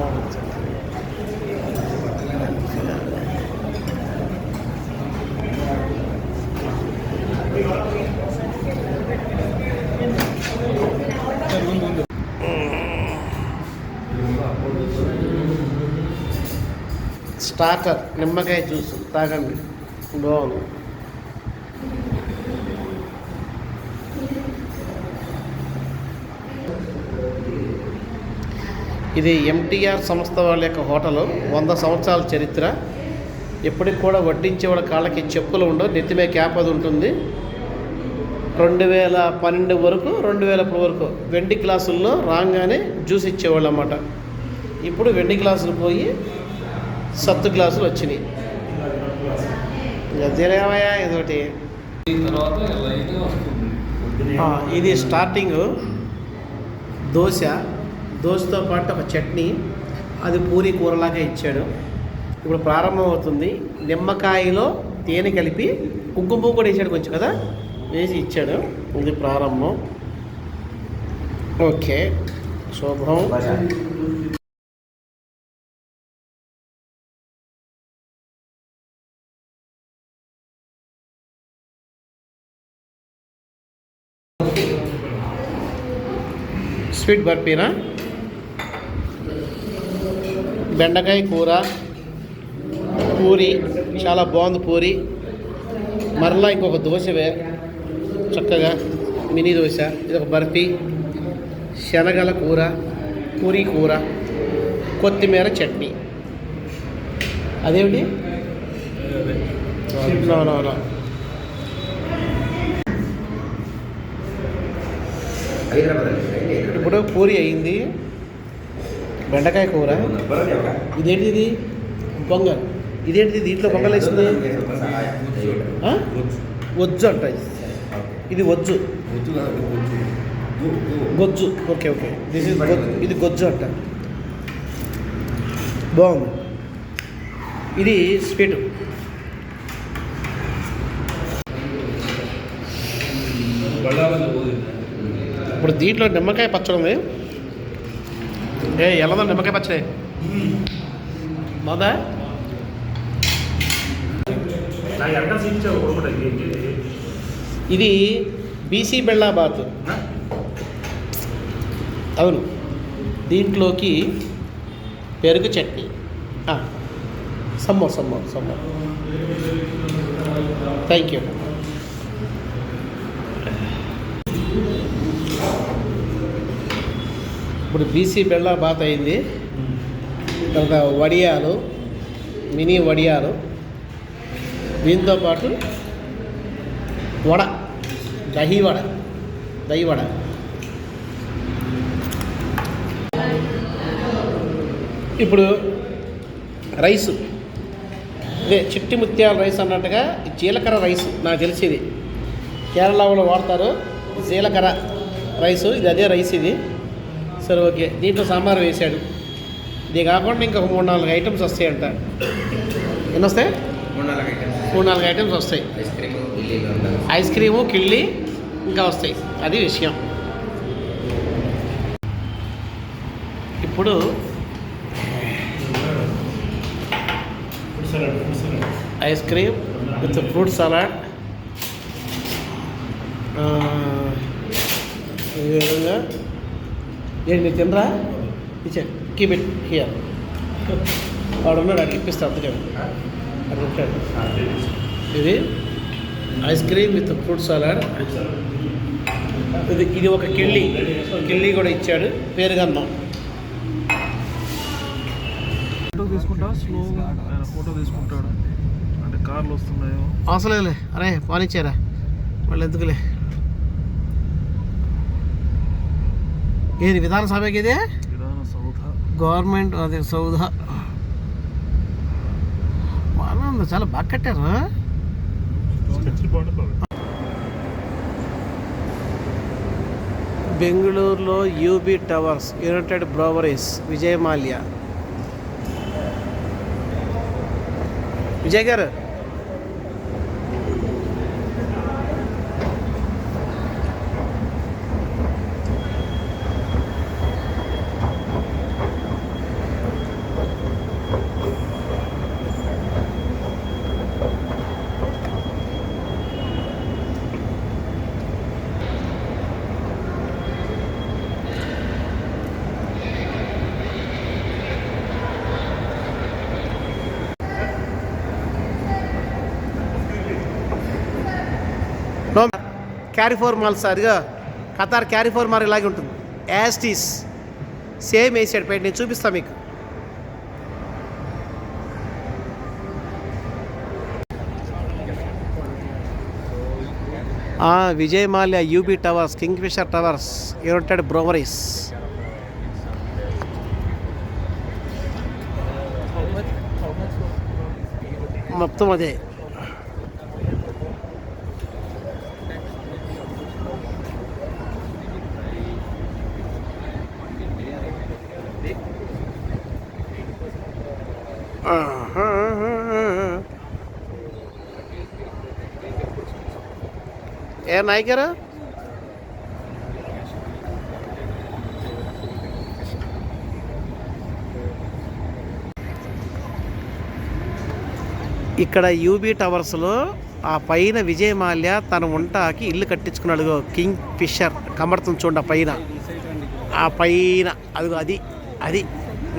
బాగుంది. స్టార్టర్ నిమ్మకాయ జ్యూస్ తాగండి, బాగుంది. ఇది ఎంటీఆర్ సంస్థ వాళ్ళ యొక్క హోటలు. 100 సంవత్సరాల చరిత్ర. ఎప్పటికి కూడా వడ్డించే వాళ్ళ కాళ్ళకి చెప్పులు ఉండవు, నెత్తిమే క్యాప్ అది ఉంటుంది. 2012 వరకు 2000 వరకు వెండి గ్లాసుల్లో రాగానే జ్యూస్ ఇచ్చేవాళ్ళు అన్నమాట. ఇప్పుడు వెండి గ్లాసులు పోయి సత్తు గ్లాసులు వచ్చినాయి. తెలియవయా ఇదొకటి. ఇది స్టార్టింగ్ దోశతో పాటు ఒక చట్నీ, అది పూరి కూరలాగా ఇచ్చాడు. ఇప్పుడు ప్రారంభం అవుతుంది. నిమ్మకాయలో తేనె కలిపి కుంకుమ పువ్వు కూడా వేసాడు కొంచెం కదా, వేసి ఇచ్చాడు. ఇది ప్రారంభం. ఓకే, శుభం. స్వీట్ బర్ఫీనా, బెండకాయ కూర, పూరి చాలా బాగుంది. పూరి మరలా ఇంకొక దోశవే చక్కగా మినీ దోశ. ఇది ఒక బర్ఫీ, శనగల కూర, పూరి కూర, కొత్తిమీర చట్నీ. అదేమిటి నో ఇప్పుడు పూరి అయింది, బెండకాయ కూర. ఇదేంటిది? ఇది పొంగల్. ఇదేంటిది? దీంట్లో పొంగల్ వేసింది వజ్జు అంట. ఇది వజ్జు, గొజ్జు. ఓకే ఓకే, దిస్ ఇస్ ఇది గొజ్జు అంట. బాగుంది. ఇది స్వీట్. ఇప్పుడు దీంట్లో నిమ్మకాయ పచ్చడి ఉంది. ఎలాదో నిమ్మకాయ పచ్చడి బాదా. ఇది బీసీ బెల్లాబాత్. అవును, దీంట్లోకి పెరుగు చట్నీ. సమ్మో థ్యాంక్ యూ. ఇప్పుడు బీసీ బెల్లాబాత్ అయింది. తర్వాత వడియాలు, మినీ వడియాలు, దీంతో పాటు వడ, దహి వడ. ఇప్పుడు రైసు, ఇదే చిట్టి ముత్యాల రైస్ అన్నట్టుగా జీలకర్ర రైస్ నాకు తెలిసింది. కేరళ వాళ్ళు వాడతారు జీలకర్ర రైసు. ఇది అదే రైస్ ఇది. సరే ఓకే, దీంట్లో సాంబార్ వేసాడు. ఇది కాకుండా ఇంకా 3-4 ఐటమ్స్ వస్తాయంట. ఎన్ని వస్తాయి? 3-4 ఐటమ్స్ వస్తాయి. ఐస్ క్రీము, కిళ్ళి ఇంకా వస్తాయి. అది విషయం. ఇప్పుడు ice cream with fruit salad. ఈ విధంగా ఏంటి మీరు తినరా? ఇచ్చా, కీప్ ఇట్ హియర్. వాడు ఉన్నాడు, అడిగి ఇప్పిస్తా. అందుకే అక్కడ ఉంటాడు. ఇది ice cream with fruit salad. ఇది ఒక కిళ్ళి కూడా ఇచ్చాడు. పేరుగన్నం. ఫోటో తీసుకుంటా, స్లోగా ఫోటో తీసుకుంటాడు. అంటే కార్లు వస్తున్నాయో అవసరంలే. అరే పానిచ్చారా వాళ్ళు, ఎందుకులే. ఏది విధానసభకి? ఇదే గవర్నమెంట్, అదే సౌధ. బాగుంది, చాలా బాగా కట్టారు. బెంగళూరులో UB Towers, United Breweries, Vijay Mallya. Vijay గారు, క్యారిఫోర్ మాల్ సార్, ఇదిగో ఖతార్ క్యారిఫోర్ మాల్ ఇలాగే ఉంటుంది, యాస్టీస్ సేమ్ వేసాడు పెయింట్. నేను చూపిస్తాను మీకు. Vijay Mallya, UB Towers, Kingfisher Towers, United Breweries. మొత్తం అదే. ఏ నాయకరా ఇక్కడ యూబీ టవర్స్లో ఆ పైన విజయ్ మాల్యా తన వంటకి ఇల్లు కట్టించుకున్నాడు. కింగ్ ఫిషర్ కమర్తం చూడండి పైన, ఆ పైన అదిగో అది అది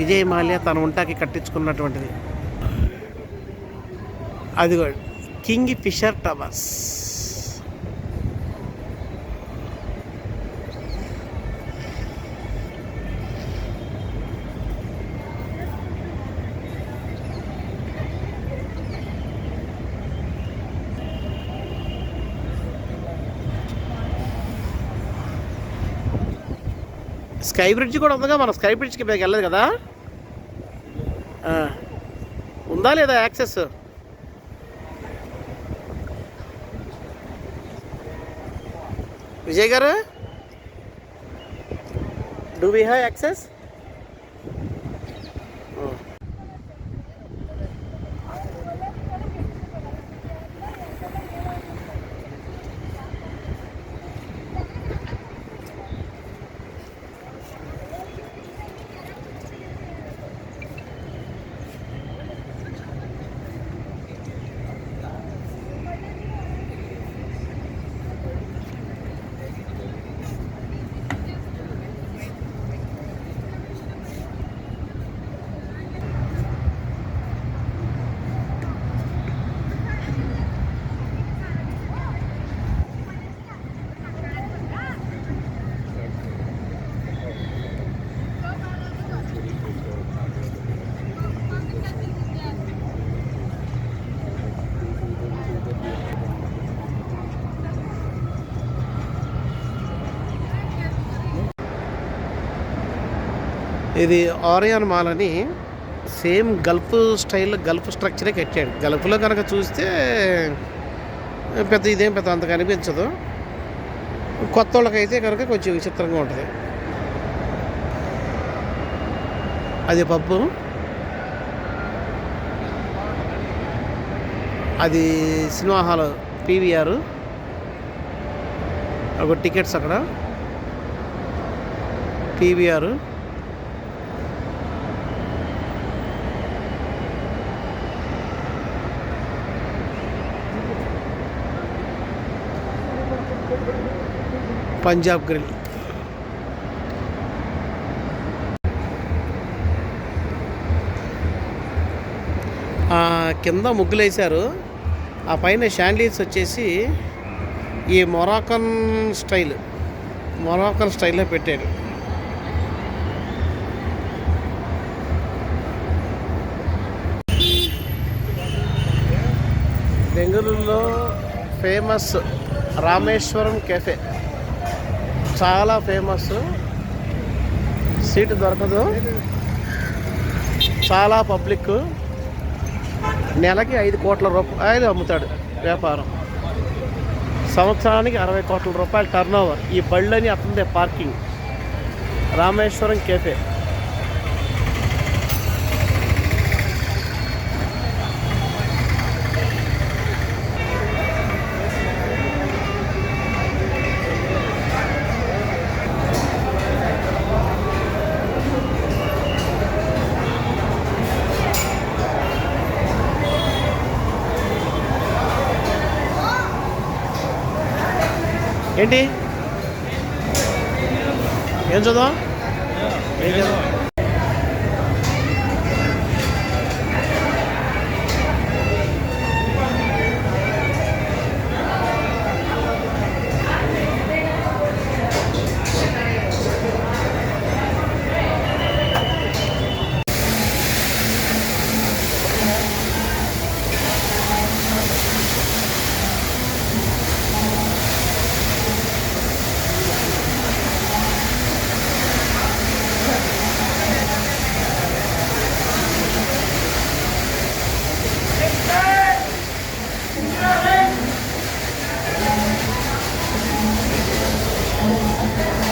విజయ్ మాల్యా తన వంటకి కట్టించుకున్నటువంటిది. అదిగో Kingfisher towers. Sky bridge కూడా ఉందిగా, మనం స్కై బ్రిడ్జ్కి మీకు వెళ్ళలేదు కదా. ఉందా లేదా యాక్సెస్? విజయ్ గారు, డూ వీ హ్యావ్ యాక్సెస్? ఇది ఆరియాన్ మాల్ అని సేమ్ గల్ఫ్ స్టైల్లో గల్ఫ్ స్ట్రక్చరే కట్టాడు. గల్ఫ్లో కనుక చూస్తే ఇదేం పెద్ద అంత కనిపించదు. కొత్త వాళ్ళకైతే కనుక కొంచెం విచిత్రంగా ఉంటుంది. అది పబ్బు, అది సినిమా హాల్ పీవీఆర్, ఒక టికెట్స్ అక్కడ పీవీఆర్. పంజాబ్ గ్రిల్. కింద ముగ్గులు వేశారు. ఆ పైన షాండ్లీస్ వచ్చేసి ఈ మొరాకన్ స్టైల్లో పెట్టాడు. బెంగళూరులో ఫేమస్ రామేశ్వరం కెఫే చాలా ఫేమస్. సీటు దొరకదు, చాలా పబ్లిక్. నెలకి 5 కోట్ల రూపాయలు అమ్ముతాడు వ్యాపారం. సంవత్సరానికి 60 కోట్ల రూపాయలు టర్న్ ఓవర్. ఈ బళ్ళని అతనిదే పార్కింగ్. రామేశ్వరం కెఫే. ఏంటి ఏం చదువు? ఏం చదువు?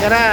ఎరా